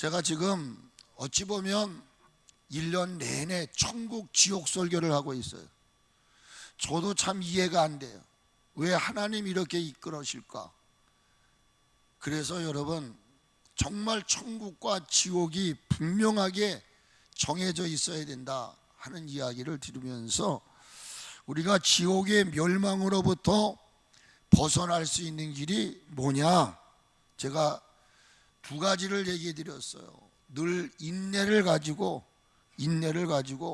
제가 지금 어찌 보면 1년 내내 천국 지옥 설교를 하고 있어요. 저도 참 이해가 안 돼요. 왜 하나님 이렇게 이끌으실까? 그래서 여러분, 정말 천국과 지옥이 분명하게 정해져 있어야 된다 하는 이야기를 들으면서 우리가 지옥의 멸망으로부터 벗어날 수 있는 길이 뭐냐? 제가 두 가지를 얘기해 드렸어요. 늘 인내를 가지고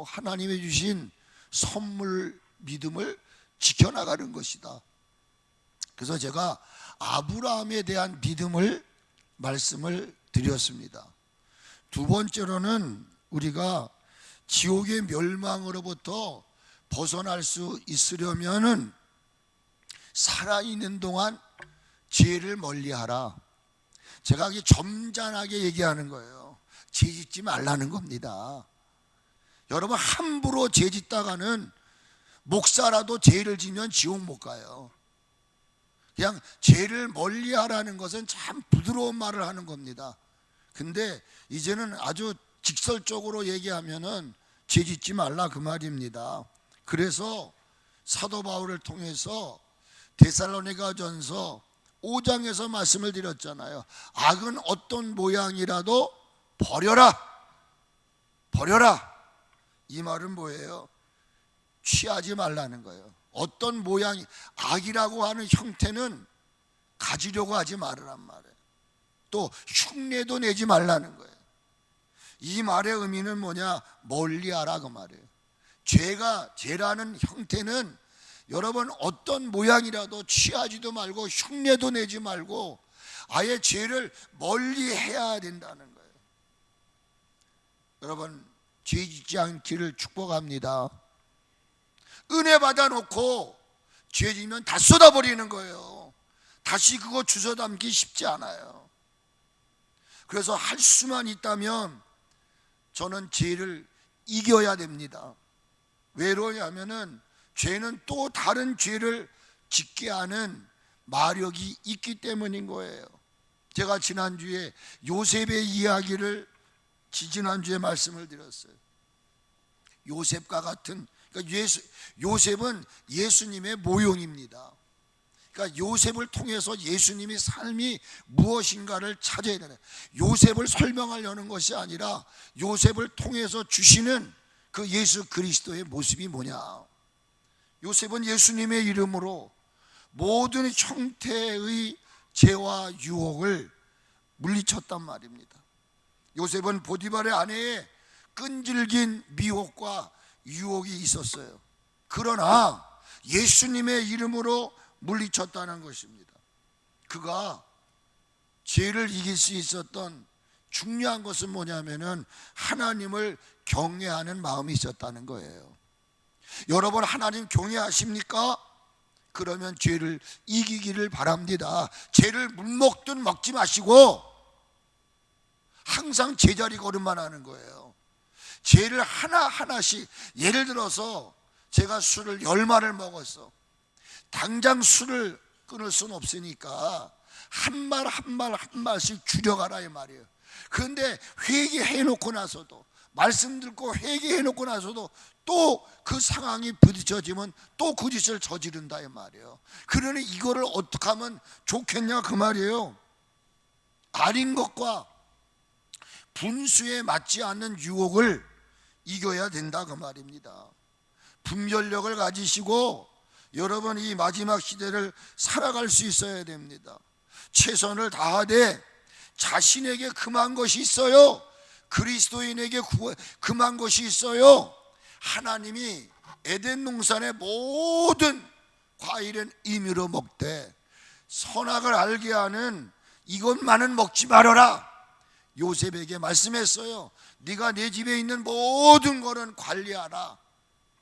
하나님이 주신 선물 믿음을 지켜나가는 것이다. 그래서 제가 아브라함에 대한 믿음을 말씀을 드렸습니다. 두 번째로는 우리가 지옥의 멸망으로부터 벗어날 수 있으려면은 살아있는 동안 죄를 멀리하라. 제가 이게 점잖하게 얘기하는 거예요. 죄 짓지 말라는 겁니다. 여러분, 함부로 죄 짓다가는 목사라도 죄를 지면 지옥 못 가요. 그냥 죄를 멀리하라는 것은 참 부드러운 말을 하는 겁니다. 근데 이제는 아주 직설적으로 얘기하면은 죄 짓지 말라 그 말입니다. 그래서 사도 바울을 통해서 데살로니가전서 5장에서 말씀을 드렸잖아요. 악은 어떤 모양이라도 버려라. 이 말은 뭐예요? 취하지 말라는 거예요. 어떤 모양이, 악이라고 하는 형태는 가지려고 하지 말으란 말이에요. 또 흉내도 내지 말라는 거예요. 이 말의 의미는 뭐냐? 멀리하라 그 말이에요. 죄라는 형태는 여러분 어떤 모양이라도 취하지도 말고 흉내도 내지 말고 아예 죄를 멀리 해야 된다는 거예요. 여러분, 죄 짓지 않기를 축복합니다. 은혜 받아놓고 죄 지면 다 쏟아버리는 거예요. 다시 그거 주워 담기 쉽지 않아요. 그래서 할 수만 있다면 저는 죄를 이겨야 됩니다. 왜 그러냐면은 죄는 또 다른 죄를 짓게 하는 마력이 있기 때문인 거예요. 제가 지난주에 요셉의 이야기를 지난주에 말씀을 드렸어요. 요셉과 같은, 그러니까 요셉은 예수님의 모형입니다. 그러니까 요셉을 통해서 예수님의 삶이 무엇인가를 찾아야 되는, 요셉을 설명하려는 것이 아니라 요셉을 통해서 주시는 그 예수 그리스도의 모습이 뭐냐. 요셉은 예수님의 이름으로 모든 형태의 죄와 유혹을 물리쳤단 말입니다. 요셉은 보디발의 아내의 끈질긴 미혹과 유혹이 있었어요. 그러나 예수님의 이름으로 물리쳤다는 것입니다. 그가 죄를 이길 수 있었던 중요한 것은 뭐냐면은 하나님을 경외하는 마음이 있었다는 거예요. 여러분, 하나님 경외하십니까? 그러면 죄를 이기기를 바랍니다. 죄를 물 먹듯 먹지 마시고 항상 제자리 걸음만 하는 거예요. 죄를 하나하나씩, 예를 들어서 제가 술을 10마를 먹었어. 당장 술을 끊을 수는 없으니까 한 말씩 줄여가라 이 말이에요. 그런데 회개해놓고 나서도, 말씀 듣고 회개해놓고 나서도 또 그 상황이 부딪혀지면 또 그 짓을 저지른다 이 말이에요. 그러니 이거를 어떻게 하면 좋겠냐 그 말이에요. 아닌 것과 분수에 맞지 않는 유혹을 이겨야 된다 그 말입니다. 분별력을 가지시고 여러분 이 마지막 시대를 살아갈 수 있어야 됩니다. 최선을 다하되 자신에게 금한 것이 있어요. 그리스도인에게 금한 것이 있어요. 하나님이 에덴 동산의 모든 과일은 임의로 먹되 선악을 알게 하는 이것만은 먹지 말아라. 요셉에게 말씀했어요. 네가 내 집에 있는 모든 거는 관리하라.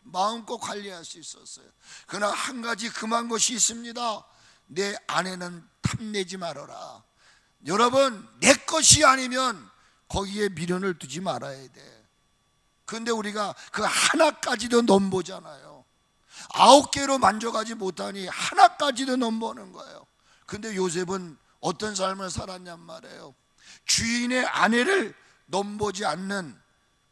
마음껏 관리할 수 있었어요. 그러나 한 가지 금한 것이 있습니다. 내 아내는 탐내지 말아라. 여러분, 내 것이 아니면 거기에 미련을 두지 말아야 돼. 그런데 우리가 그 하나까지도 넘보잖아요. 9개로 만족하지 못하니 하나까지도 넘보는 거예요. 근데 요셉은 어떤 삶을 살았냔 말이에요. 주인의 아내를 넘보지 않는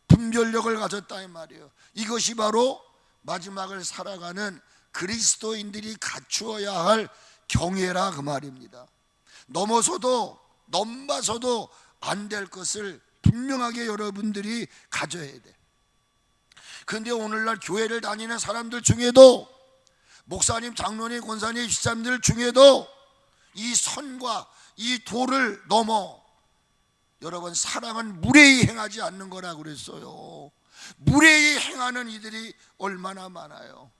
분별력을 가졌다 이 말이에요. 이것이 바로 마지막을 살아가는 그리스도인들이 갖추어야 할 경애라 그 말입니다. 넘어서도 넘봐서도 안 될 것을 분명하게 여러분들이 가져야 돼. 그런데 오늘날 교회를 다니는 사람들 중에도, 목사님, 장로님, 권사님, 집사님들 중에도 이 선과 이 도를 넘어, 여러분, 사랑은 무례히 행하지 않는 거라고 그랬어요. 무례히 행하는 이들이 얼마나 많아요.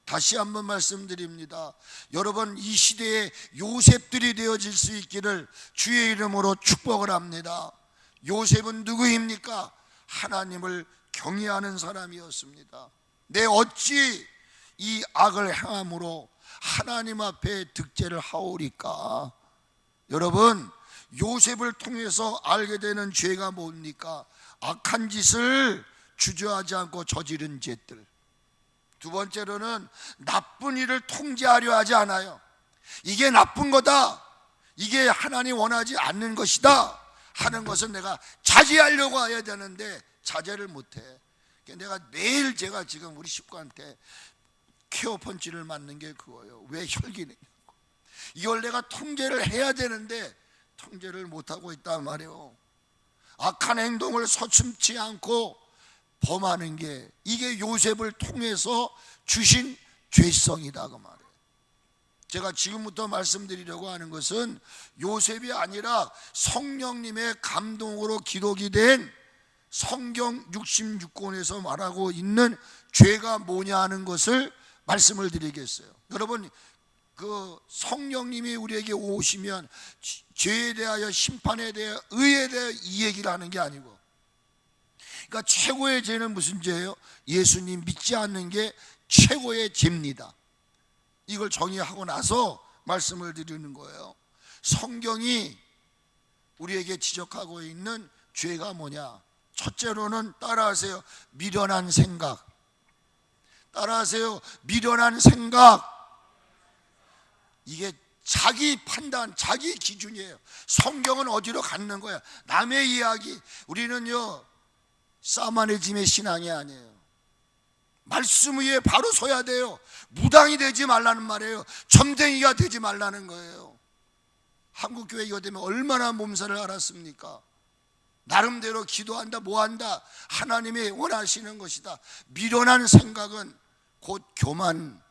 다시 한번 말씀드립니다. 여러분, 이 시대에 요셉들이 되어질 수 있기를 주의 이름으로 축복을 합니다. 요셉은 누구입니까? 하나님을 경외하는 사람이었습니다. 내 어찌 이 악을 행함으로 하나님 앞에 득죄를 하오리까? 여러분, 요셉을 통해서 알게 되는 죄가 뭡니까? 악한 짓을 주저하지 않고 저지른 죄들. 두 번째로는 나쁜 일을 통제하려 하지 않아요. 이게 나쁜 거다, 이게 하나님 원하지 않는 것이다 하는 것은 내가 자제하려고 해야 되는데 자제를 못해. 내가 매일, 제가 지금 우리 식구한테 케어 펀치를 맞는 게 그거예요. 왜 혈기내냐고. 이걸 내가 통제를 해야 되는데 통제를 못하고 있단 말이에요. 악한 행동을 서슴지 않고 범하는 게, 이게 요셉을 통해서 주신 죄성이다 그 말이에요. 제가 지금부터 말씀드리려고 하는 것은 요셉이 아니라 성령님의 감동으로 기록이 된 성경 66권에서 말하고 있는 죄가 뭐냐 하는 것을 말씀을 드리겠어요. 여러분, 그 성령님이 우리에게 오시면 죄에 대하여, 심판에 대하여, 의에 대하여 이 얘기를 하는 게 아니고, 그러니까 최고의 죄는 무슨 죄예요? 예수님 믿지 않는 게 최고의 죄입니다. 이걸 정의하고 나서 말씀을 드리는 거예요. 성경이 우리에게 지적하고 있는 죄가 뭐냐? 첫째로는 따라하세요. 미련한 생각. 따라하세요. 미련한 생각. 이게 자기 판단, 자기 기준이에요. 성경은 어디로 갖는 거야? 남의 이야기. 우리는요, 사마니즘의 신앙이 아니에요. 말씀 위에 바로 서야 돼요. 무당이 되지 말라는 말이에요. 점쟁이가 되지 말라는 거예요. 한국교회 이거 되면 얼마나 몸살을 앓았습니까? 나름대로 기도한다, 뭐한다, 하나님이 원하시는 것이다. 미련한 생각은 곧 교만,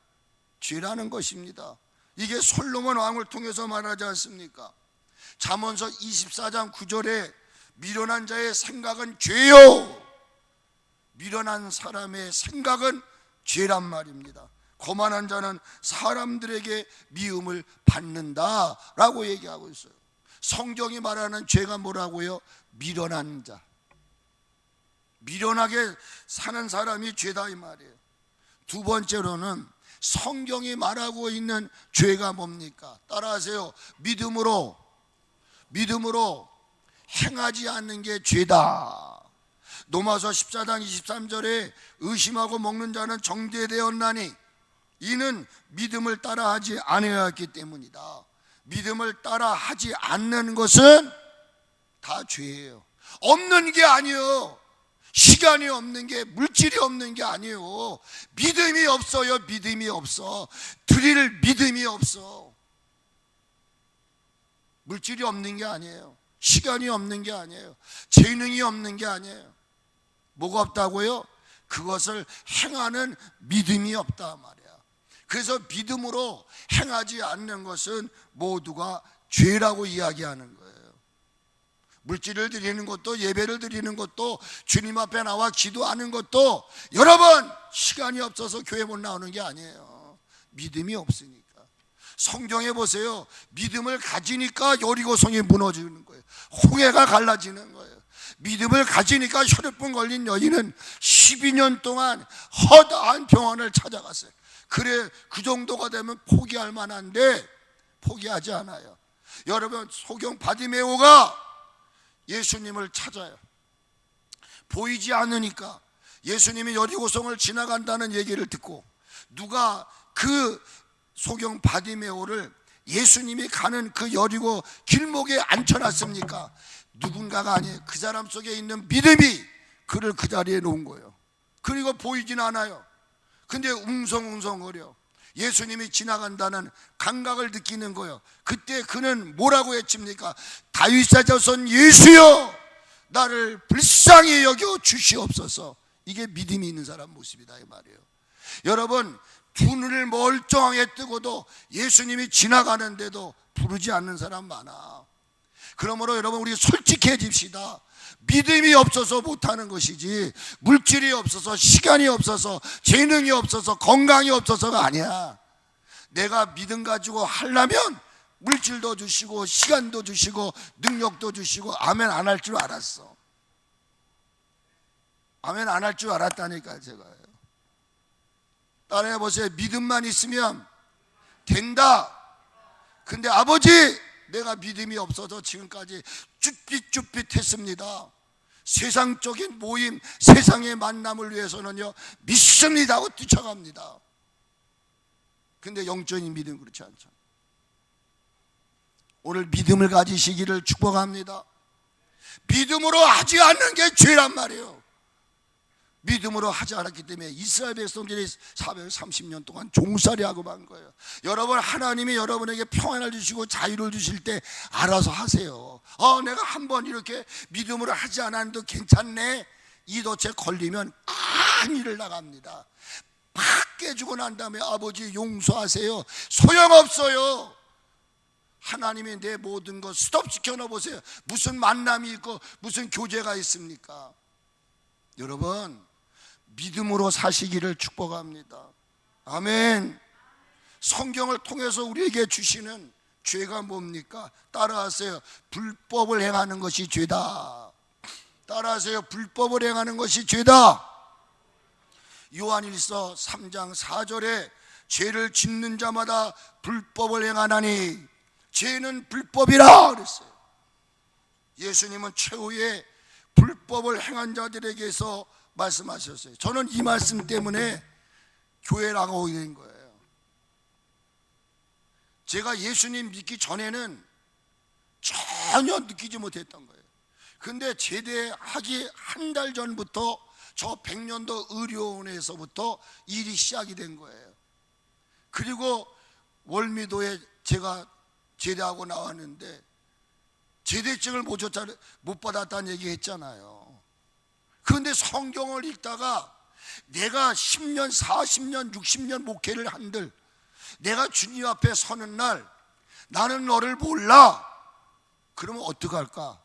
죄라는 것입니다. 이게 솔로몬 왕을 통해서 말하지 않습니까? 잠언서 24장 9절에 미련한 자의 생각은 죄요, 미련한 사람의 생각은 죄란 말입니다. 거만한 자는 사람들에게 미움을 받는다라고 얘기하고 있어요. 성경이 말하는 죄가 뭐라고요? 미련한 자, 미련하게 사는 사람이 죄다 이 말이에요. 두 번째로는 성경이 말하고 있는 죄가 뭡니까? 따라하세요. 믿음으로 행하지 않는 게 죄다. 로마서 14장 23절에 의심하고 먹는 자는 정죄되었나니 이는 믿음을 따라하지 아니하였기 때문이다. 믿음을 따라하지 않는 것은 다 죄예요. 없는 게 아니에요. 시간이 없는 게, 물질이 없는 게 아니에요. 믿음이 없어요. 믿음이 없어. 드릴 믿음이 없어. 물질이 없는 게 아니에요. 시간이 없는 게 아니에요. 재능이 없는 게 아니에요. 뭐가 없다고요? 그것을 행하는 믿음이 없다 말이야. 그래서 믿음으로 행하지 않는 것은 모두가 죄라고 이야기하는 거예요. 물질을 드리는 것도, 예배를 드리는 것도, 주님 앞에 나와 기도하는 것도, 여러분, 시간이 없어서 교회 못 나오는 게 아니에요. 믿음이 없으니까. 성경에 보세요. 믿음을 가지니까 여리고성이 무너지는 거예요. 홍해가 갈라지는 거예요. 믿음을 가지니까 혈액병 걸린 여인은 12년 동안 허다한 병원을 찾아갔어요. 그래, 그 정도가 되면 포기할 만한데 포기하지 않아요. 여러분, 소경 바디메오가 예수님을 찾아요. 보이지 않으니까 예수님이 여리고성을 지나간다는 얘기를 듣고, 누가 그 소경 바디메오를 예수님이 가는 그 여리고 길목에 앉혀놨습니까? 누군가가 아니에요. 그 사람 속에 있는 믿음이 그를 그 자리에 놓은 거예요. 그리고 보이진 않아요. 근데 웅성웅성거려. 예수님이 지나간다는 감각을 느끼는 거예요. 그때 그는 뭐라고 외칩니까? 다윗의 자손 예수여, 나를 불쌍히 여겨 주시옵소서. 이게 믿음이 있는 사람 모습이다 이 말이에요. 여러분, 두 눈을 멀쩡하게 뜨고도 예수님이 지나가는데도 부르지 않는 사람 많아. 그러므로 여러분, 우리 솔직해집시다. 믿음이 없어서 못하는 것이지, 물질이 없어서, 시간이 없어서, 재능이 없어서, 건강이 없어서가 아니야. 내가 믿음 가지고 하려면 물질도 주시고 시간도 주시고 능력도 주시고 아멘 안 할 줄 알았어. 아멘 안 할 줄 알았다니까요. 제가요. 따라해 보세요. 믿음만 있으면 된다. 근데 아버지, 내가 믿음이 없어서 지금까지 쭈삣쭈삣했습니다. 세상적인 모임, 세상의 만남을 위해서는요 믿습니다 하고 뛰쳐갑니다. 근데 영적인 믿음 그렇지 않죠. 오늘 믿음을 가지시기를 축복합니다. 믿음으로 하지 않는 게 죄란 말이에요. 믿음으로 하지 않았기 때문에 이스라엘 백성들이 430년 동안 종살이하고 만 거예요. 여러분, 하나님이 여러분에게 평안을 주시고 자유를 주실 때 알아서 하세요. 내가 한번 이렇게 믿음으로 하지 않았는데 괜찮네, 이 덫에 걸리면 큰 일을 나갑니다. 팍 깨지고 난 다음에 아버지 용서하세요, 소용없어요. 하나님이 내 모든 것 스톱시켜 놓으세요. 무슨 만남이 있고 무슨 교제가 있습니까? 여러분, 믿음으로 사시기를 축복합니다. 아멘. 성경을 통해서 우리에게 주시는 죄가 뭡니까? 따라하세요. 불법을 행하는 것이 죄다. 따라하세요. 불법을 행하는 것이 죄다. 요한일서 3장 4절에 죄를 짓는 자마다 불법을 행하나니 죄는 불법이라 그랬어요. 예수님은 최후의 불법을 행한 자들에게서 말씀하셨어요. 저는 이 말씀 때문에 교회 나가게 된 거예요. 제가 예수님 믿기 전에는 전혀 느끼지 못했던 거예요. 근데 제대하기 한 달 전부터 저 백년도 의료원에서부터 일이 시작이 된 거예요. 그리고 월미도에 제가 제대하고 나왔는데 제대증을 못 받았다는 얘기 했잖아요. 그런데 성경을 읽다가 내가 10년, 40년, 60년 목회를 한들 내가 주님 앞에 서는 날 나는 너를 몰라. 그러면 어떡할까?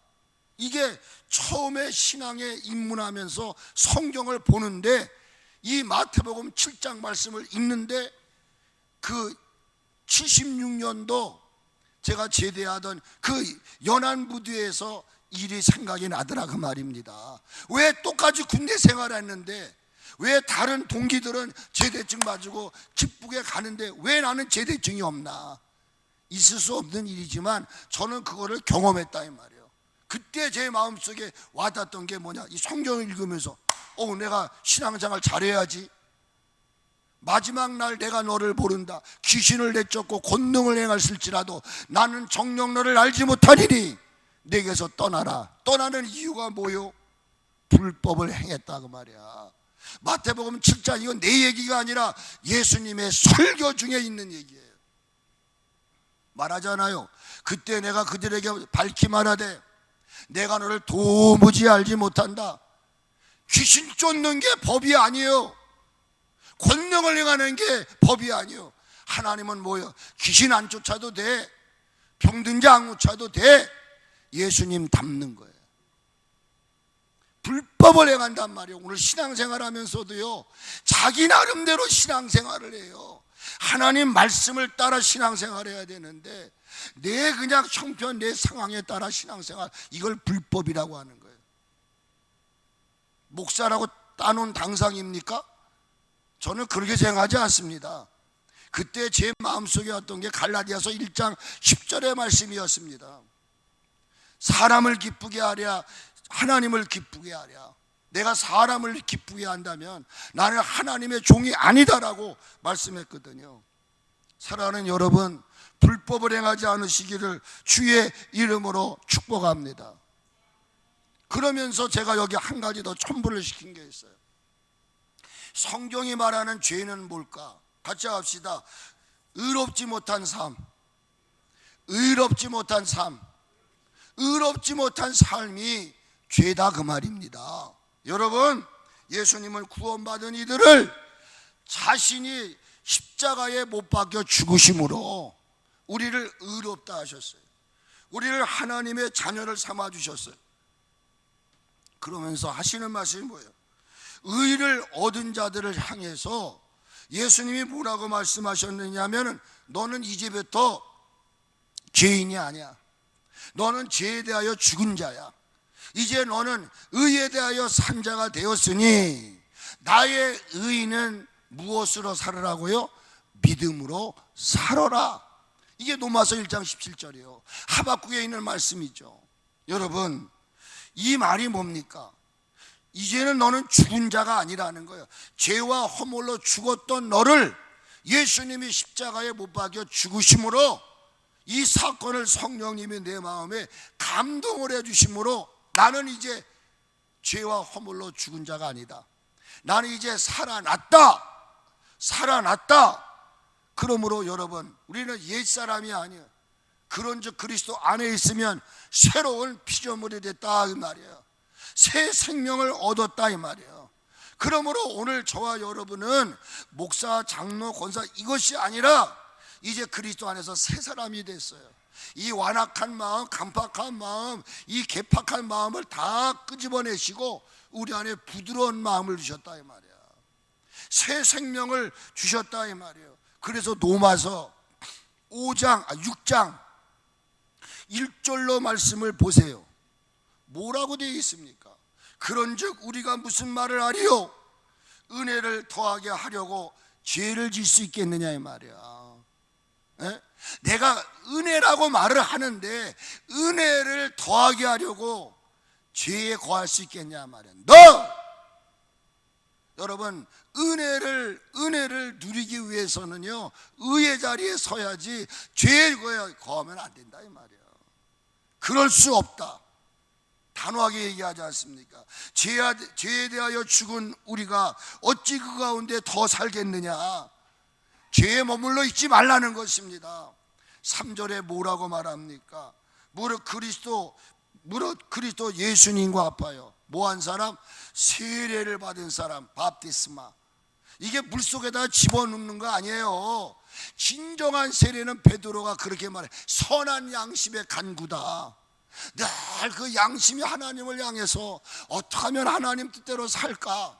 이게 처음에 신앙에 입문하면서 성경을 보는데 이 마태복음 7장 말씀을 읽는데 그 76년도 제가 제대하던 그 연안부두에서 일이 생각이 나더라 그 말입니다. 왜 똑같이 군대 생활했는데 왜 다른 동기들은 제대증 맞고 기쁘게 가는데 왜 나는 제대증이 없나? 있을 수 없는 일이지만 저는 그거를 경험했다 이 말이에요. 그때 제 마음속에 와닿던 게 뭐냐, 이 성경을 읽으면서 내가 신앙생활 잘해야지. 마지막 날 내가 너를 모른다. 귀신을 내쫓고 권능을 행할지라도 나는 정녕 너를 알지 못하리니 내게서 떠나라. 떠나는 이유가 뭐요? 불법을 행했다 그 말이야. 마태복음 7장, 이건 내 얘기가 아니라 예수님의 설교 중에 있는 얘기예요. 말하잖아요. 그때 내가 그들에게 밝히 말하되 내가 너를 도무지 알지 못한다. 귀신 쫓는 게 법이 아니에요. 권능을 행하는 게 법이 아니에요. 하나님은 뭐예요? 귀신 안 쫓아도 돼. 병든 자 안 고쳐도 돼. 예수님 닮는 거예요. 불법을 행한단 말이에요. 오늘 신앙생활 하면서도요 자기 나름대로 신앙생활을 해요. 하나님 말씀을 따라 신앙생활 해야 되는데 내 그냥 형편, 내 상황에 따라 신앙생활, 이걸 불법이라고 하는 거예요. 목사라고 따놓은 당상입니까? 저는 그렇게 생각하지 않습니다. 그때 제 마음속에 왔던 게 갈라디아서 1장 10절의 말씀이었습니다. 사람을 기쁘게 하랴 하나님을 기쁘게 하랴. 내가 사람을 기쁘게 한다면 나는 하나님의 종이 아니다라고 말씀했거든요. 사랑하는 여러분, 불법을 행하지 않으시기를 주의 이름으로 축복합니다. 그러면서 제가 여기 한 가지 더 첨부를 시킨 게 있어요. 성경이 말하는 죄는 뭘까? 같이 합시다. 의롭지 못한 삶, 의롭지 못한 삶, 의롭지 못한 삶이 죄다 그 말입니다. 여러분, 예수님은 구원받은 이들을 자신이 십자가에 못 박혀 죽으심으로 우리를 의롭다 하셨어요. 우리를 하나님의 자녀를 삼아 주셨어요. 그러면서 하시는 말씀이 뭐예요? 의를 얻은 자들을 향해서 예수님이 뭐라고 말씀하셨느냐 하면, 너는 이제부터 죄인이 아니야. 너는 죄에 대하여 죽은 자야. 이제 너는 의에 대하여 산 자가 되었으니 나의 의는 무엇으로 살으라고요? 믿음으로 살아라. 이게 로마서 1장 17절이에요 하박국에 있는 말씀이죠. 여러분, 이 말이 뭡니까? 이제는 너는 죽은 자가 아니라는 거예요. 죄와 허물로 죽었던 너를 예수님이 십자가에 못 박여 죽으심으로, 이 사건을 성령님이 내 마음에 감동을 해주심으로, 나는 이제 죄와 허물로 죽은 자가 아니다. 나는 이제 살아났다. 살아났다. 그러므로 여러분, 우리는 옛사람이 아니에요. 그런즉 그리스도 안에 있으면 새로운 피조물이 됐다 이 말이에요. 새 생명을 얻었다 이 말이에요. 그러므로 오늘 저와 여러분은 목사, 장로, 권사 이것이 아니라 이제 그리스도 안에서 새 사람이 됐어요. 이 완악한 마음, 간팍한 마음, 이 개팍한 마음을 다 끄집어내시고 우리 안에 부드러운 마음을 주셨다 이 말이야. 새 생명을 주셨다 이 말이에요. 그래서 로마서 6장 1절로 말씀을 보세요. 뭐라고 되어 있습니까? 그런즉 우리가 무슨 말을 하리요? 은혜를 더하게 하려고 죄를 질 수 있겠느냐 이 말이야. 에? 내가 은혜라고 말을 하는데 은혜를 더하게 하려고 죄에 거할 수 있겠냐 말이야. 여러분, 은혜를 누리기 위해서는요, 의의 자리에 서야지 죄에 거하면 안 된다 이 말이야. 그럴 수 없다. 단호하게 얘기하지 않습니까? 죄에 대하여 죽은 우리가 어찌 그 가운데 더 살겠느냐. 죄에 머물러 있지 말라는 것입니다. 3절에 뭐라고 말합니까? 무릇 그리스도 예수님과 아파요. 뭐한 사람? 세례를 받은 사람, 밥티스마. 이게 물속에다 집어넣는 거 아니에요. 진정한 세례는 베드로가 그렇게 말해. 선한 양심의 간구다. 늘 그 양심이 하나님을 향해서 어떻게 하면 하나님 뜻대로 살까?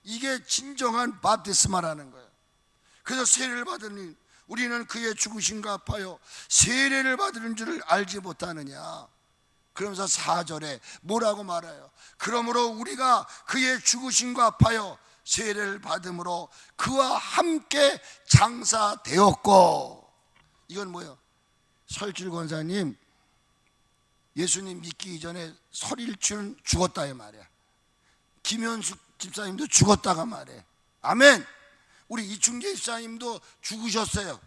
이게 진정한 밥티스마라는 거예요. 그래서 세례를 받으니 우리는 그의 죽으심과 아파요. 세례를 받은 줄을 알지 못하느냐. 그러면서 4절에 뭐라고 말해요? 그러므로 우리가 그의 죽으심과 아파요 세례를 받음으로 그와 함께 장사되었고. 이건 뭐예요? 설칠 권사님, 예수님 믿기 이전에 설일주는 죽었다 이 말이야. 김현숙 집사님도 죽었다가 말해. 아멘. 우리 이충재 집사님도 죽으셨어요.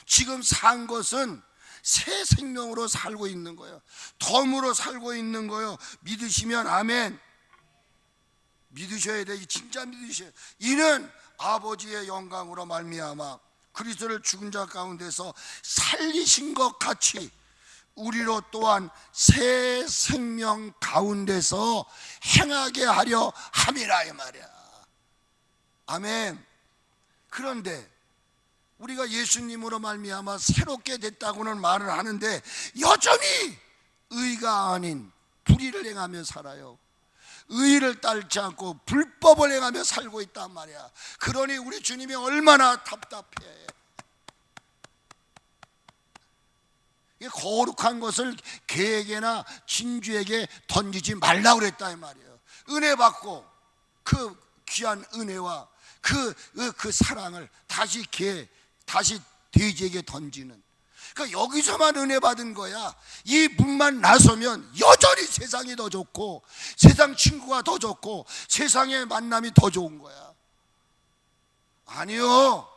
지금 산 것은 새 생명으로 살고 있는 거예요. 덤으로 살고 있는 거예요. 믿으시면 아멘. 믿으셔야 돼. 진짜 믿으셔야 돼. 이는 아버지의 영광으로 말미암아 그리스도를 죽은 자 가운데서 살리신 것 같이 우리로 또한 새 생명 가운데서 행하게 하려 함이라 이 말이야. 아멘. 그런데 우리가 예수님으로 말미암아 새롭게 됐다고는 말을 하는데 여전히 의가 아닌 불의를 행하며 살아요. 의를 따르지 않고 불법을 행하며 살고 있단 말이야. 그러니 우리 주님이 얼마나 답답해. 거룩한 것을 개에게나 진주에게 던지지 말라고 그랬다 이 말이에요. 은혜 받고 그 귀한 은혜와 그 사랑을 다시 돼지에게 던지는. 그러니까 여기서만 은혜 받은 거야. 이 문만 나서면 여전히 세상이 더 좋고 세상 친구가 더 좋고 세상의 만남이 더 좋은 거야. 아니요.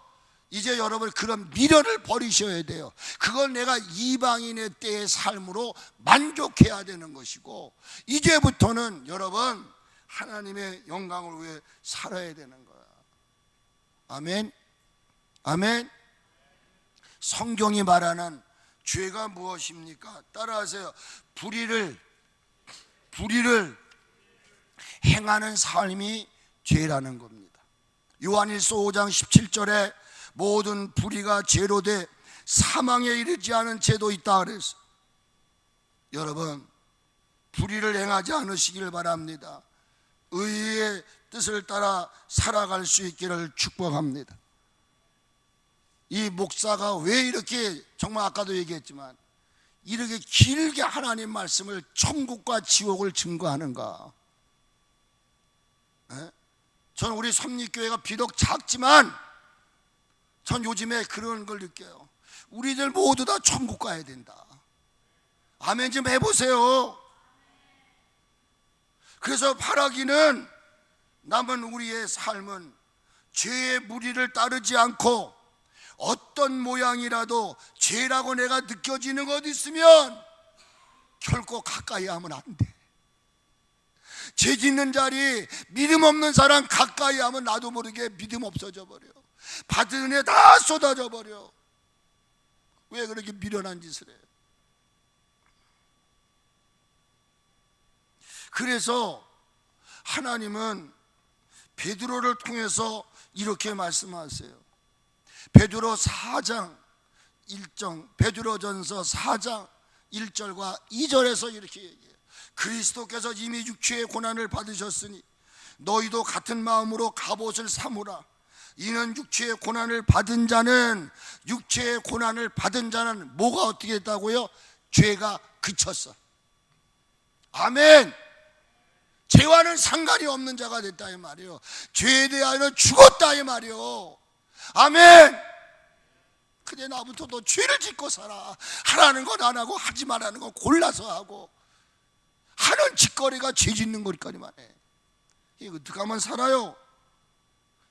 이제 여러분 그런 미련을 버리셔야 돼요. 그걸 내가 이방인의 때의 삶으로 만족해야 되는 것이고, 이제부터는 여러분 하나님의 영광을 위해 살아야 되는 거야. 아멘. 아멘. 성경이 말하는 죄가 무엇입니까? 따라하세요. 불의를 행하는 삶이 죄라는 겁니다. 요한일서 5장 17절에 모든 불의가 죄로 돼 사망에 이르지 않은 죄도 있다 그랬어요. 여러분, 불의를 행하지 않으시길 바랍니다. 의의 뜻을 따라 살아갈 수 있기를 축복합니다. 이 목사가 왜 이렇게, 정말 아까도 얘기했지만 이렇게 길게 하나님 말씀을 천국과 지옥을 증거하는가? 저는 우리 섭리교회가 비록 작지만 전 요즘에 그런 걸 느껴요. 우리들 모두 다 천국 가야 된다. 아멘 좀 해보세요. 그래서 바라기는 남은 우리의 삶은 죄의 무리를 따르지 않고 어떤 모양이라도 죄라고 내가 느껴지는 것 있으면 결코 가까이 하면 안 돼. 죄 짓는 자리, 믿음 없는 사람 가까이 하면 나도 모르게 믿음 없어져 버려. 받은 은혜 다 쏟아져 버려. 왜 그렇게 미련한 짓을 해요? 그래서 하나님은 베드로를 통해서 이렇게 말씀하세요. 베드로 4장 1절, 베드로전서 4장 1절과 2절에서 이렇게 얘기해요. 그리스도께서 이미 육체의 고난을 받으셨으니 너희도 같은 마음으로 갑옷을 삼으라. 이는 육체의 고난을 받은 자는 뭐가 어떻게 했다고요? 죄가 그쳤어. 아멘. 죄와는 상관이 없는 자가 됐다 이 말이에요. 죄에 대하여 죽었다 이 말이에요. 아멘. 근데 나부터 너 죄를 짓고 살아. 하라는 건 안 하고 하지 말라는 건 골라서 하고, 하는 짓거리가 죄 짓는 거리까지만 해. 이거 어떻게 하면 살아요?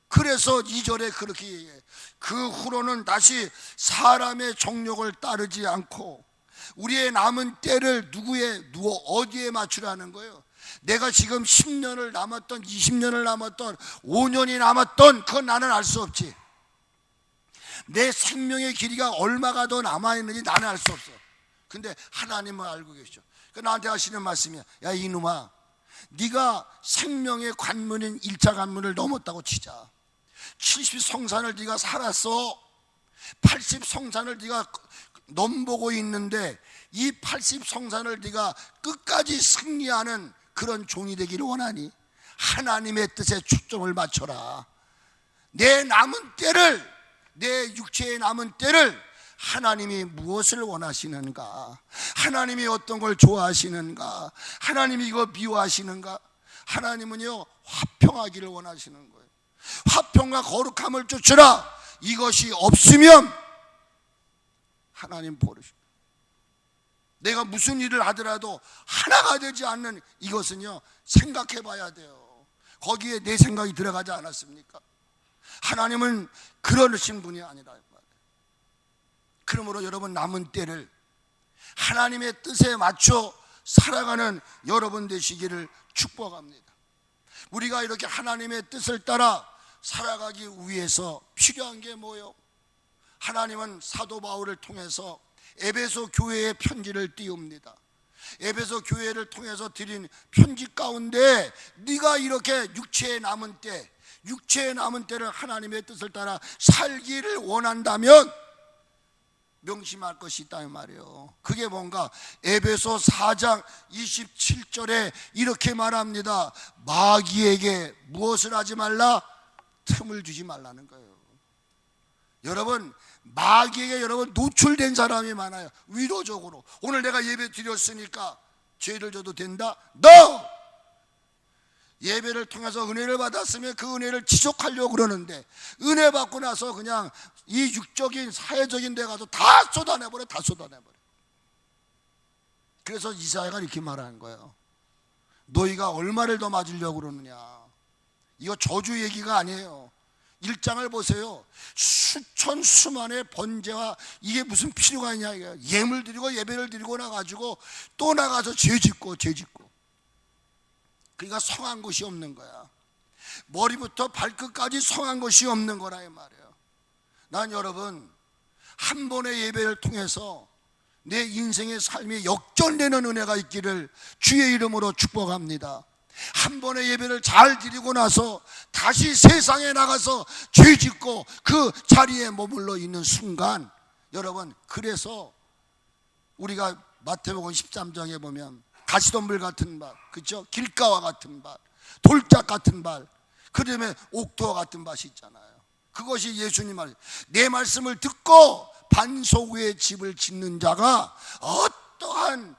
그래서 2절에 그렇게 얘기해. 그 후로는 다시 사람의 정욕을 따르지 않고 우리의 남은 때를 어디에 맞추라는 거예요? 내가 지금 10년을 남았던 20년을 남았던 5년이 남았던 그건 나는 알 수 없지. 내 생명의 길이가 얼마가 더 남아있는지 나는 알 수 없어. 근데 하나님은 알고 계셔. 나한테 하시는 말씀이야. 야 이놈아, 네가 생명의 관문인 1차 관문을 넘었다고 치자. 70성산을 네가 살았어. 80성산을 네가 넘보고 있는데 이 80성산을 네가 끝까지 승리하는 그런 종이 되기를 원하니 하나님의 뜻에 초점을 맞춰라. 내 육체의 남은 때를 하나님이 무엇을 원하시는가? 하나님이 어떤 걸 좋아하시는가? 하나님이 이거 미워하시는가? 하나님은요, 화평하기를 원하시는 거예요. 화평과 거룩함을 쫓으라. 이것이 없으면 하나님 버리십니다. 내가 무슨 일을 하더라도 하나가 되지 않는 이것은요, 생각해 봐야 돼요. 거기에 내 생각이 들어가지 않았습니까? 하나님은 그러신 분이 아니라. 그러므로 여러분 남은 때를 하나님의 뜻에 맞춰 살아가는 여러분 되시기를 축복합니다. 우리가 이렇게 하나님의 뜻을 따라 살아가기 위해서 필요한 게 뭐예요? 하나님은 사도 바울을 통해서 에베소 교회에 편지를 띄웁니다. 에베소 교회를 통해서 드린 편지 가운데 네가 이렇게 육체의 남은 때를 하나님의 뜻을 따라 살기를 원한다면 명심할 것이 있다 이 말이에요. 그게 뭔가? 에베소 4장 27절에 이렇게 말합니다. 마귀에게 무엇을 하지 말라? 틈을 주지 말라는 거예요. 여러분, 마귀에게 노출된 사람이 많아요. 위로적으로 오늘 내가 예배 드렸으니까 죄를 져도 된다? No! 예배를 통해서 은혜를 받았으면 그 은혜를 지속하려고 그러는데 은혜 받고 나서 그냥 이 육적인 사회적인 데 가서 다 쏟아내버려. 그래서 이사야가 이렇게 말하는 거예요. 너희가 얼마를 더 맞으려고 그러느냐. 이거 저주 얘기가 아니에요. 1장을 보세요. 수천 수만의 번제와 이게 무슨 필요가 있냐 이거야. 예물 드리고 예배를 드리고 나가지고 또 나가서 죄 짓고 그러니까 성한 것이 없는 거야. 머리부터 발끝까지 성한 것이 없는 거라 이 말이에요. 난 여러분 한 번의 예배를 통해서 내 인생의 삶이 역전되는 은혜가 있기를 주의 이름으로 축복합니다. 한 번의 예배를 잘 드리고 나서 다시 세상에 나가서 죄 짓고 그 자리에 머물러 있는 순간, 여러분 그래서 우리가 마태복음 13장에 보면 가시덤불 같은 발, 그렇죠? 길가와 같은 발, 돌짝 같은 발, 그다음에 옥토와 같은 밭이 있잖아요. 그것이 예수님 말, 내 말씀을 듣고 반석 위에 집을 짓는 자가 어떠한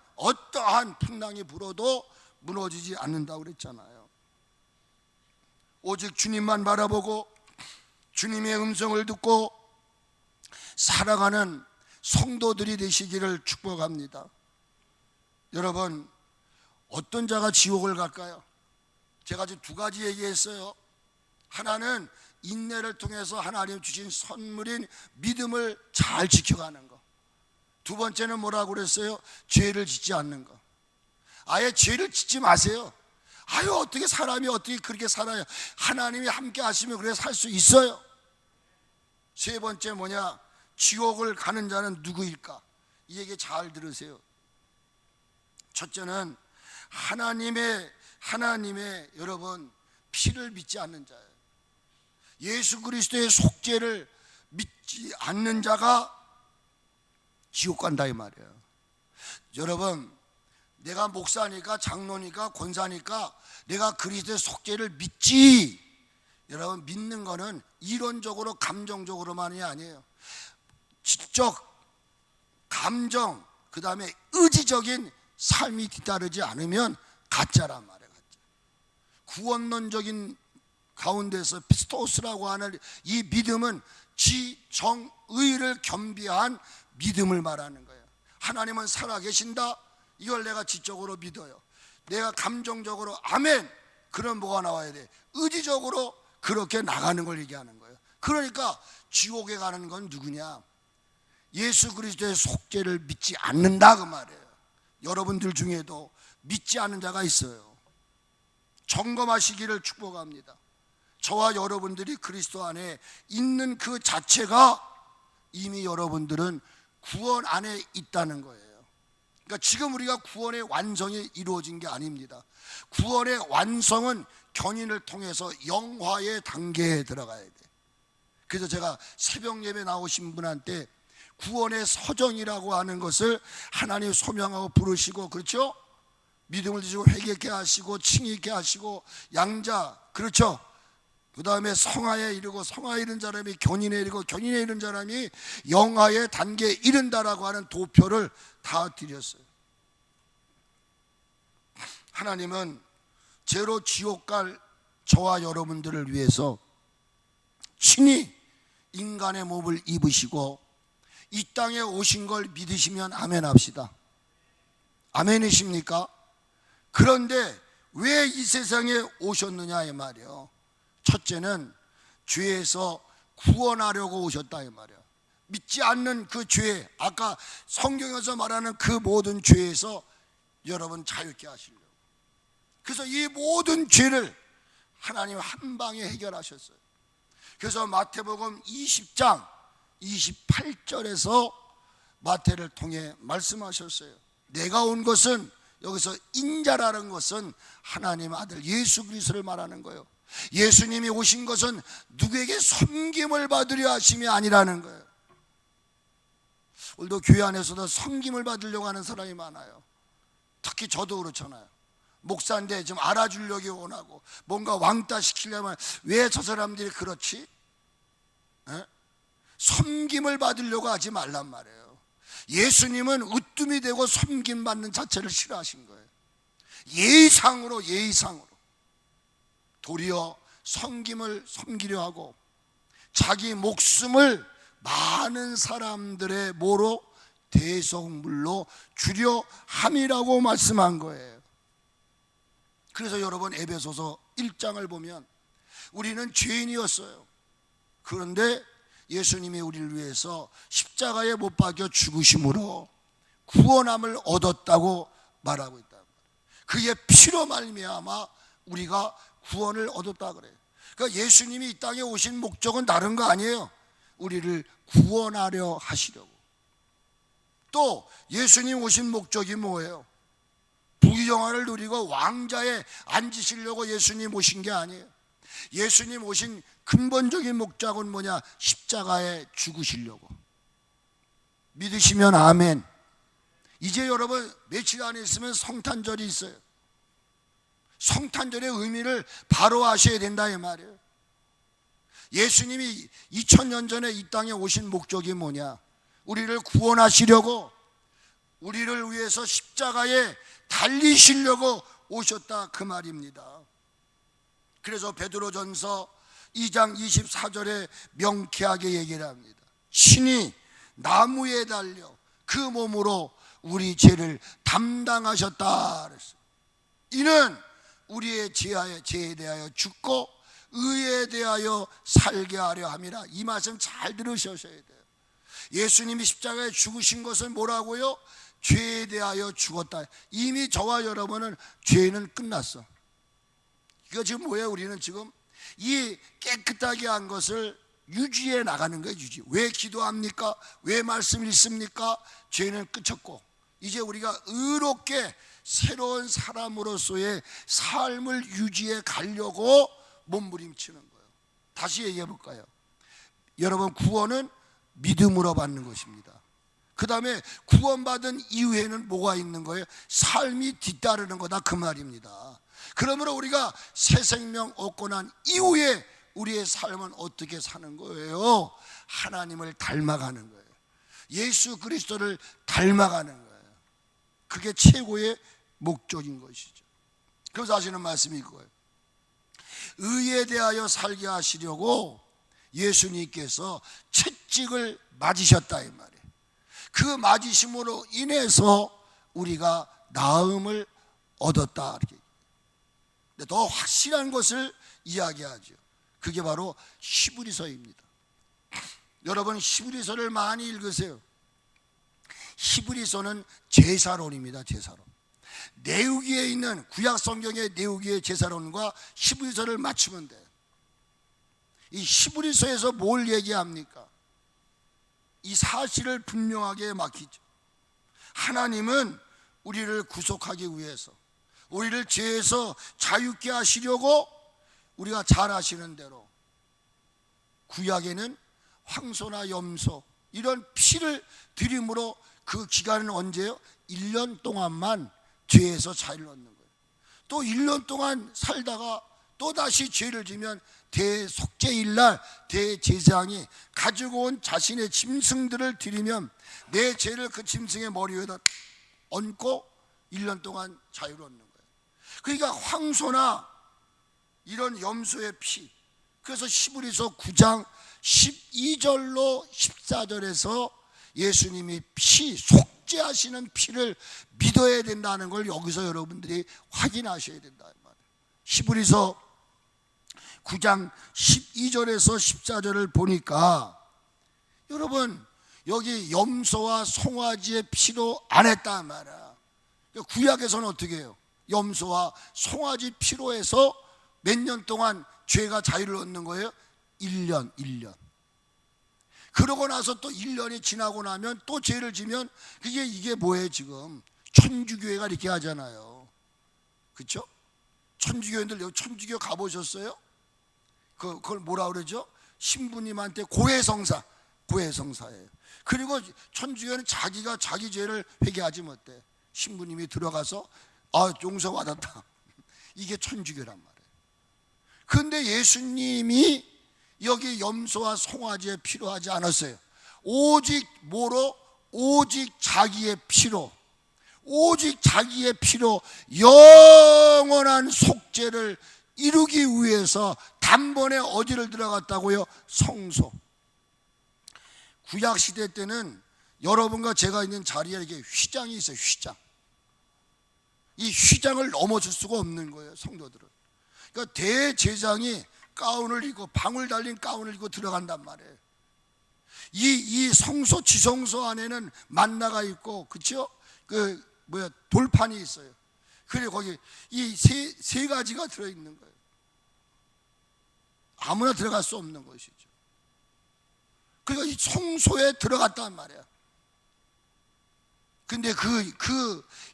풍랑이 불어도 무너지지 않는다고 그랬잖아요. 오직 주님만 바라보고 주님의 음성을 듣고 살아가는 성도들이 되시기를 축복합니다. 여러분 어떤 자가 지옥을 갈까요? 제가 지금 두 가지 얘기했어요. 하나는 인내를 통해서 하나님 주신 선물인 믿음을 잘 지켜가는 거. 두 번째는 뭐라고 그랬어요? 죄를 짓지 않는 거. 아예 죄를 짓지 마세요. 어떻게 사람이 어떻게 그렇게 살아요? 하나님이 함께 하시면 그래 살 수 있어요. 세 번째 뭐냐? 지옥을 가는 자는 누구일까? 이 얘기 잘 들으세요. 첫째는 하나님의 여러분 피를 믿지 않는 자예요. 예수 그리스도의 속죄를 믿지 않는 자가 지옥 간다 이 말이에요. 여러분 내가 목사니까 장로니까 권사니까 내가 그리스도의 속죄를 믿지, 여러분 믿는 거는 이론적으로 감정적으로만이 아니에요. 지적 감정 그 다음에 의지적인 삶이 뒤따르지 않으면 가짜란 말이에요. 가짜. 구원론적인 가운데서 피스토스라고 하는 이 믿음은 지정의를 겸비한 믿음을 말하는 거예요. 하나님은 살아계신다, 이걸 내가 지적으로 믿어요. 내가 감정적으로 아멘, 그런 뭐가 나와야 돼? 의지적으로 그렇게 나가는 걸 얘기하는 거예요. 그러니까 지옥에 가는 건 누구냐? 예수 그리스도의 속죄를 믿지 않는다 그 말이에요. 여러분들 중에도 믿지 않는 자가 있어요. 점검하시기를 축복합니다. 저와 여러분들이 그리스도 안에 있는 그 자체가 이미 여러분들은 구원 안에 있다는 거예요. 그러니까 지금 우리가 구원의 완성이 이루어진 게 아닙니다. 구원의 완성은 견인을 통해서 영화의 단계에 들어가야 돼. 그래서 제가 새벽 예배 나오신 분한테 구원의 서정이라고 하는 것을 하나님 소명하고 부르시고, 그렇죠? 믿음을 주시고 회개케 하시고 칭의케 하시고 양자, 그렇죠? 그 다음에 성화에 이르고 성화에 이른 사람이 견인에 이르고 견인에 이른 사람이 영화의 단계에 이른다라고 하는 도표를 다 드렸어요. 하나님은 죄로 지옥 갈 저와 여러분들을 위해서 친히 인간의 몸을 입으시고 이 땅에 오신 걸 믿으시면 아멘 합시다. 아멘이십니까? 그런데 왜 이 세상에 오셨느냐 이 말이에요. 첫째는 죄에서 구원하려고 오셨다 이 말이에요. 믿지 않는 그 죄, 아까 성경에서 말하는 그 모든 죄에서 여러분 자유케 하시려고. 그래서 이 모든 죄를 하나님 한 방에 해결하셨어요. 그래서 마태복음 20장 28절에서 마태를 통해 말씀하셨어요. 내가 온 것은, 여기서 인자라는 것은 하나님 아들 예수 그리스도를 말하는 거예요. 예수님이 오신 것은 누구에게 섬김을 받으려 하심이 아니라는 거예요. 오늘도 교회 안에서도 섬김을 받으려고 하는 사람이 많아요. 특히 저도 그렇잖아요. 목사인데 좀 알아주려고 원하고 뭔가 왕따 시키려면 왜 저 사람들이 그렇지? 에? 섬김을 받으려고 하지 말란 말이에요. 예수님은 으뜸이 되고 섬김받는 자체를 싫어하신 거예요. 예의상으로 도리어 섬기려 하고 자기 목숨을 많은 사람들의 뭐로? 대속물로 주려 함이라고 말씀한 거예요. 그래서 여러분 에베소서 1장을 보면 우리는 죄인이었어요. 그런데 예수님이 우리를 위해서 십자가에 못 박여 죽으심으로 구원함을 얻었다고 말하고 있다. 그의 피로 말미암아 우리가 구원을 얻었다 그래요. 그러니까 예수님이 이 땅에 오신 목적은 다른 거 아니에요. 우리를 구원하려 하시려고. 또 예수님 오신 목적이 뭐예요? 부귀영화를 누리고 왕자에 앉으시려고 예수님 오신 게 아니에요. 예수님 오신 근본적인 목적은 뭐냐? 십자가에 죽으시려고. 믿으시면 아멘. 이제 여러분 며칠 안에 있으면 성탄절이 있어요. 성탄절의 의미를 바로 아셔야 된다 이 말이에요. 예수님이 2000년 전에 이 땅에 오신 목적이 뭐냐? 우리를 구원하시려고, 우리를 위해서 십자가에 달리시려고 오셨다 그 말입니다. 그래서 베드로전서 2장 24절에 명쾌하게 얘기를 합니다. 신이 나무에 달려 그 몸으로 우리 죄를 담당하셨다 그랬어요. 이는 우리의 죄에 대하여 죽고 의에 대하여 살게 하려 함이라. 이 말씀 잘 들으셔야 돼요. 예수님이 십자가에 죽으신 것은 뭐라고요? 죄에 대하여 죽었다. 이미 저와 여러분은 죄는 끝났어. 이거 지금 뭐예요? 우리는 지금 이 깨끗하게 한 것을 유지해 나가는 거예요. 유지. 왜 기도합니까? 왜 말씀을 읽습니까? 죄는 끝쳤고 이제 우리가 의롭게 새로운 사람으로서의 삶을 유지해 가려고 몸부림치는 거예요. 다시 얘기해 볼까요? 여러분, 구원은 믿음으로 받는 것입니다. 그 다음에 구원받은 이후에는 뭐가 있는 거예요? 삶이 뒤따르는 거다 그 말입니다. 그러므로 우리가 새 생명 얻고 난 이후에 우리의 삶은 어떻게 사는 거예요? 하나님을 닮아가는 거예요. 예수 그리스도를 닮아가는 거예요. 그게 최고의 목적인 것이죠. 그래서 하시는 말씀이 그거예요. 의에 대하여 살게 하시려고 예수님께서 채찍을 맞으셨다 이 말이에요. 그 맞으심으로 인해서 우리가 나음을 얻었다. 이렇게. 더 확실한 것을 이야기하죠. 그게 바로 히브리서입니다. 여러분 히브리서를 많이 읽으세요. 히브리서는 제사론입니다. 제사론. 내우기에 있는 구약 성경의 내우기의 제사론과 히브리서를 맞추면 돼요. 이 히브리서에서 뭘 얘기합니까? 이 사실을 분명하게 막히죠. 하나님은 우리를 구속하기 위해서, 우리를 죄에서 자유케 하시려고 우리가 잘 아시는 대로 구약에는 황소나 염소 이런 피를 드림으로 그 기간은 언제요? 1년 동안만 죄에서 자유를 얻는 거예요. 또 1년 동안 살다가 또다시 죄를 지면 대속죄일날 대제사장이 가지고 온 자신의 짐승들을 드리면 내 죄를 그 짐승의 머리 위에다 얹고 1년 동안 자유를 얻는 거예요. 그러니까 황소나 이런 염소의 피, 그래서 히브리서 9장 12절로 14절에서 예수님이 피, 속죄하시는 피를 믿어야 된다는 걸 여기서 여러분들이 확인하셔야 된다. 히브리서 9장 12절에서 14절을 보니까 여러분 여기 염소와 송아지의 피로 안 했단 말이야. 구약에서는 어떻게 해요? 염소와 송아지 피로 해서 몇 년 동안 죄가 자유를 얻는 거예요? 1년. 그러고 나서 또 1년이 지나고 나면 또 죄를 지면 이게 뭐예요 지금? 천주교회가 이렇게 하잖아요. 그렇죠? 천주교인들 여기 천주교 가보셨어요? 그걸 뭐라 그러죠? 신부님한테 고해성사예요. 그리고 천주교는 자기가 자기 죄를 회개하지 못해. 신부님이 들어가서 용서받았다. 이게 천주교란 말이에요. 그런데 예수님이 여기 염소와 송아지에 필요하지 않았어요. 오직 뭐로? 오직 자기의 피로, 오직 자기의 피로 영원한 속죄를 이루기 위해서 단번에 어디를 들어갔다고요? 성소. 구약시대 때는 여러분과 제가 있는 자리에 이렇게 휘장이 있어요. 휘장. 이 휘장을 넘어질 수가 없는 거예요. 성도들은. 그러니까 대제사장이 가운을 입고 방울 달린 가운을 입고 들어간단 말이에요. 이 성소 지성소 안에는 만나가 있고, 그렇죠? 돌판이 있어요. 그리고 거기 이 세 가지가 들어 있는 거예요. 아무나 들어갈 수 없는 것이죠. 그러니까 이 성소에 들어갔단 말이야. 근데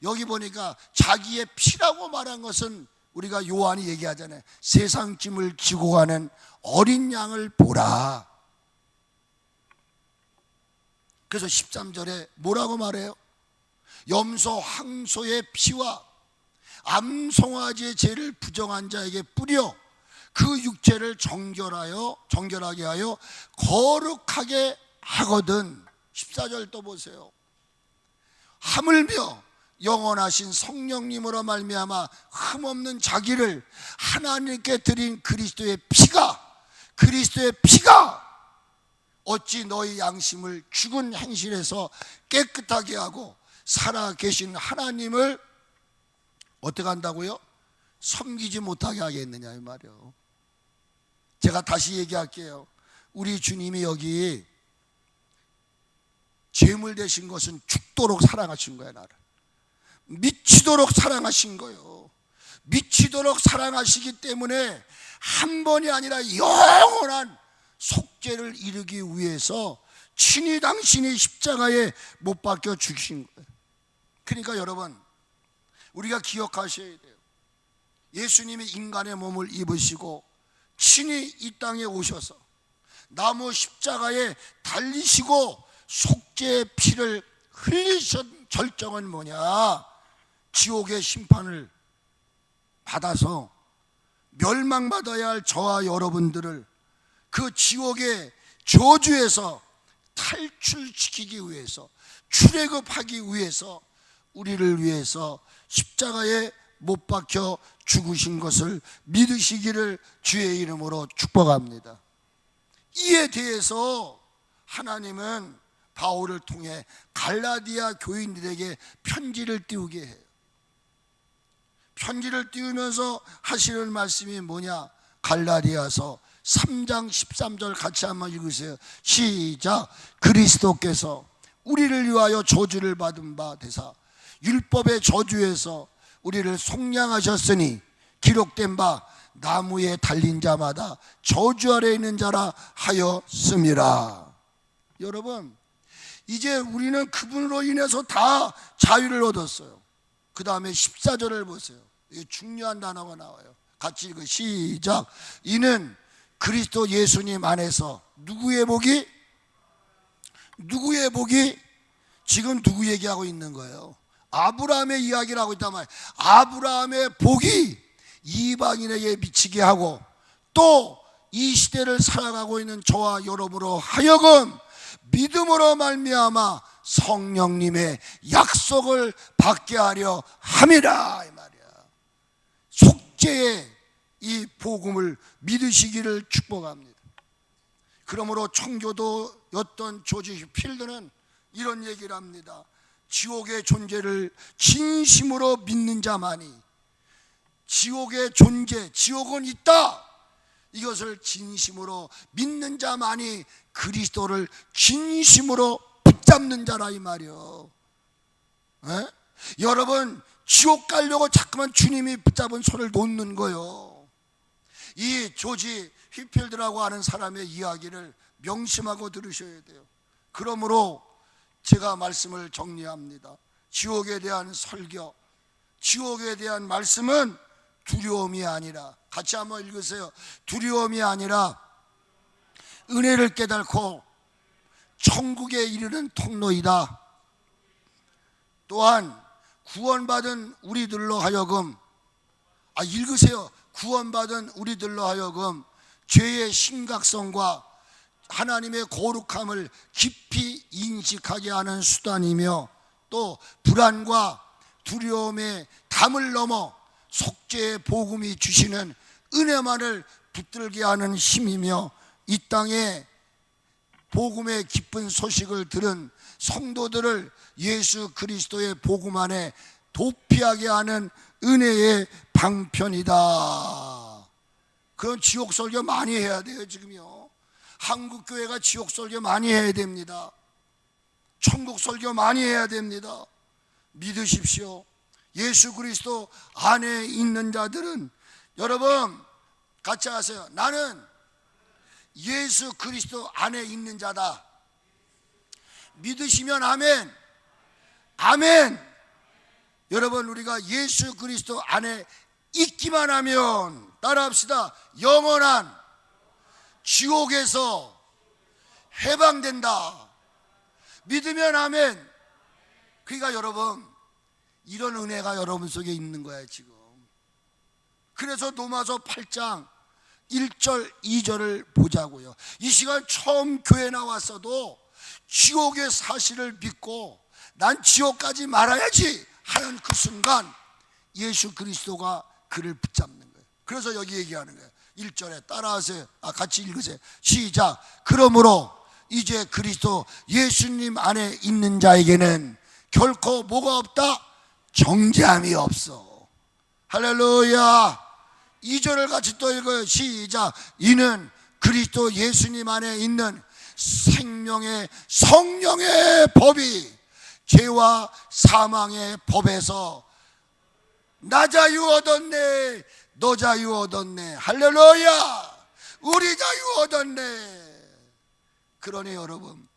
여기 보니까 자기의 피라고 말한 것은 우리가 요한이 얘기하잖아요. 세상 짐을 지고 가는 어린 양을 보라. 그래서 13절에 뭐라고 말해요? 염소 항소의 피와 암송아지의 죄를 부정한 자에게 뿌려 그 육체를 정결하게 하여 거룩하게 하거든. 14절 또 보세요. 하물며 영원하신 성령님으로 말미암아 흠없는 자기를 하나님께 드린 그리스도의 피가 어찌 너희 양심을 죽은 행실에서 깨끗하게 하고 살아계신 하나님을 어떻게 한다고요? 섬기지 못하게 하겠느냐 이 말이요. 제가 다시 얘기할게요. 우리 주님이 여기 제물 되신 것은 죽도록 사랑하신 거예요. 나를 미치도록 사랑하신 거예요. 미치도록 사랑하시기 때문에 한 번이 아니라 영원한 속죄를 이루기 위해서 친히 당신이 십자가에 못 박혀 죽으신 거예요. 그러니까 여러분, 우리가 기억하셔야 돼요. 예수님이 인간의 몸을 입으시고 친히 이 땅에 오셔서 나무 십자가에 달리시고 속죄의 피를 흘리신 절정은 뭐냐? 지옥의 심판을 받아서 멸망받아야 할 저와 여러분들을 그 지옥의 저주에서 탈출시키기 위해서, 출애굽하기 위해서, 우리를 위해서 십자가에 못 박혀 죽으신 것을 믿으시기를 주의 이름으로 축복합니다. 이에 대해서 하나님은 바울을 통해 갈라디아 교인들에게 편지를 띄우게 해요. 편지를 띄우면서 하시는 말씀이 뭐냐? 갈라디아서 3장 13절 같이 한번 읽으세요. 시작. 그리스도께서 우리를 위하여 저주를 받은 바 되사 율법의 저주에서 우리를 속량하셨으니 기록된 바 나무에 달린 자마다 저주 아래 있는 자라 하였음이라. 여러분, 이제 우리는 그분으로 인해서 다 자유를 얻었어요. 그 다음에 14절을 보세요. 이게 중요한 단어가 나와요. 같이 읽어. 시작. 이는 그리스도 예수님 안에서 누구의 복이? 지금 누구 얘기하고 있는 거예요? 아브라함의 이야기를 하고 있단 말이에요. 아브라함의 복이 이방인에게 미치게 하고 또 이 시대를 살아가고 있는 저와 여러분으로 하여금 믿음으로 말미암아 성령님의 약속을 받게 하려 함이라 이 말이야. 속죄의 이 복음을 믿으시기를 축복합니다. 그러므로 청교도였던 조지 휘필드는 이런 얘기를 합니다. 지옥의 존재를 진심으로 믿는 자만이, 지옥의 존재, 지옥은 있다, 이것을 진심으로 믿는 자만이 그리스도를 진심으로 붙잡는 자라 이 말이요. 여러분, 지옥 가려고 자꾸만 주님이 붙잡은 손을 놓는 거요. 이 조지 휘필드라고 하는 사람의 이야기를 명심하고 들으셔야 돼요. 그러므로 제가 말씀을 정리합니다. 지옥에 대한 설교, 지옥에 대한 말씀은 두려움이 아니라, 같이 한번 읽으세요. 두려움이 아니라 은혜를 깨닫고 천국에 이르는 통로이다. 또한 구원받은 우리들로 하여금, 읽으세요. 구원받은 우리들로 하여금 죄의 심각성과 하나님의 거룩함을 깊이 인식하게 하는 수단이며, 또 불안과 두려움의 담을 넘어 속죄의 복음이 주시는 은혜만을 붙들게 하는 힘이며, 이 땅에 복음의 기쁜 소식을 들은 성도들을 예수 그리스도의 복음 안에 도피하게 하는 은혜의 방편이다. 그럼 지옥 설교 많이 해야 돼요. 지금요 한국 교회가 지옥 설교 많이 해야 됩니다. 천국 설교 많이 해야 됩니다. 믿으십시오. 예수 그리스도 안에 있는 자들은, 여러분 같이 하세요. 나는 예수 그리스도 안에 있는 자다. 믿으시면 아멘. 아멘. 여러분, 우리가 예수 그리스도 안에 있기만 하면, 따라합시다, 영원한 지옥에서 해방된다. 믿으면 아멘. 그러니까 여러분, 이런 은혜가 여러분 속에 있는 거야 지금. 그래서 로마서 8장 1절 2절을 보자고요. 이 시간 처음 교회 나왔어도 지옥의 사실을 믿고 난 지옥까지 말아야지 하는 그 순간 예수 그리스도가 그를 붙잡는 거예요. 그래서 여기 얘기하는 거예요. 1절에 따라하세요. 같이 읽으세요. 시작. 그러므로 이제 그리스도 예수님 안에 있는 자에게는 결코 뭐가 없다? 정죄함이 없어. 할렐루야. 2절을 같이 또 읽어요. 시작. 이는 그리스도 예수님 안에 있는 생명의 성령의 법이 죄와 사망의 법에서 나 자유 얻었네, 너 자유 얻었네. 할렐루야. 우리 자유 얻었네. 그러니 여러분,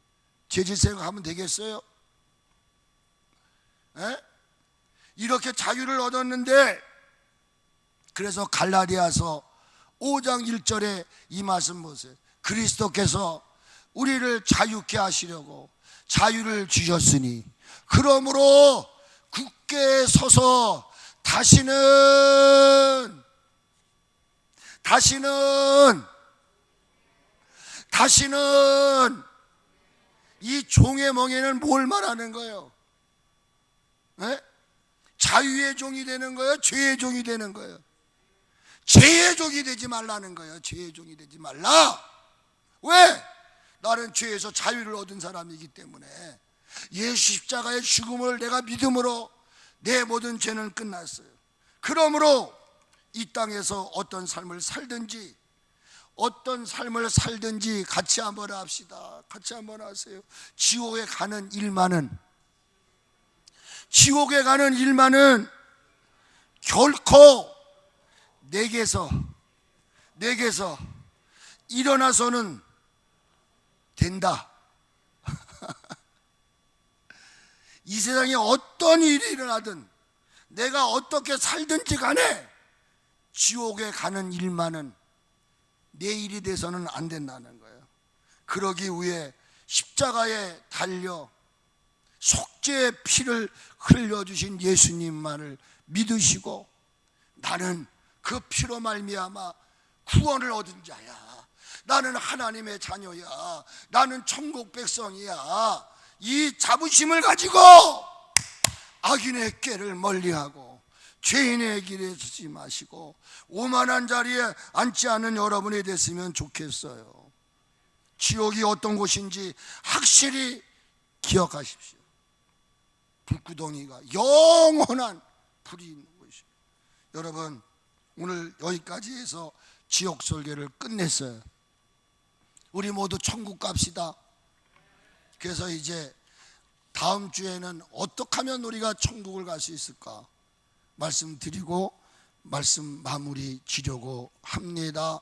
죄질 생각하면 되겠어요? 에? 이렇게 자유를 얻었는데, 그래서 갈라디아서 5장 1절에 이 말씀 보세요. 그리스도께서 우리를 자유케 하시려고 자유를 주셨으니 그러므로 굳게 서서 다시는 이 종의 멍에는 뭘 말하는 거예요? 네? 자유의 종이 되는 거예요? 죄의 종이 되는 거예요? 죄의 종이 되지 말라는 거예요. 죄의 종이 되지 말라. 왜? 나는 죄에서 자유를 얻은 사람이기 때문에. 예수 십자가의 죽음을 내가 믿음으로 내 모든 죄는 끝났어요. 그러므로 이 땅에서 어떤 삶을 살든지 같이 한번 합시다. 같이 한번 하세요. 지옥에 가는 일만은 결코 내게서 일어나서는 된다. 이 세상에 어떤 일이 일어나든 내가 어떻게 살든지 간에 지옥에 가는 일만은 내 일이 돼서는 안 된다는 거예요. 그러기 위해 십자가에 달려 속죄의 피를 흘려주신 예수님만을 믿으시고, 나는 그 피로 말미암아 구원을 얻은 자야, 나는 하나님의 자녀야, 나는 천국 백성이야, 이 자부심을 가지고 악인의 꾀를 멀리하고 죄인의 길에 서지 마시고 오만한 자리에 앉지 않는 여러분이 됐으면 좋겠어요. 지옥이 어떤 곳인지 확실히 기억하십시오. 불구덩이가 영원한 불이 있는 곳이에요. 여러분, 오늘 여기까지 해서 지옥 설교를 끝냈어요. 우리 모두 천국 갑시다. 그래서 이제 다음 주에는 어떻게 하면 우리가 천국을 갈 수 있을까 말씀드리고 말씀 마무리 지려고 합니다.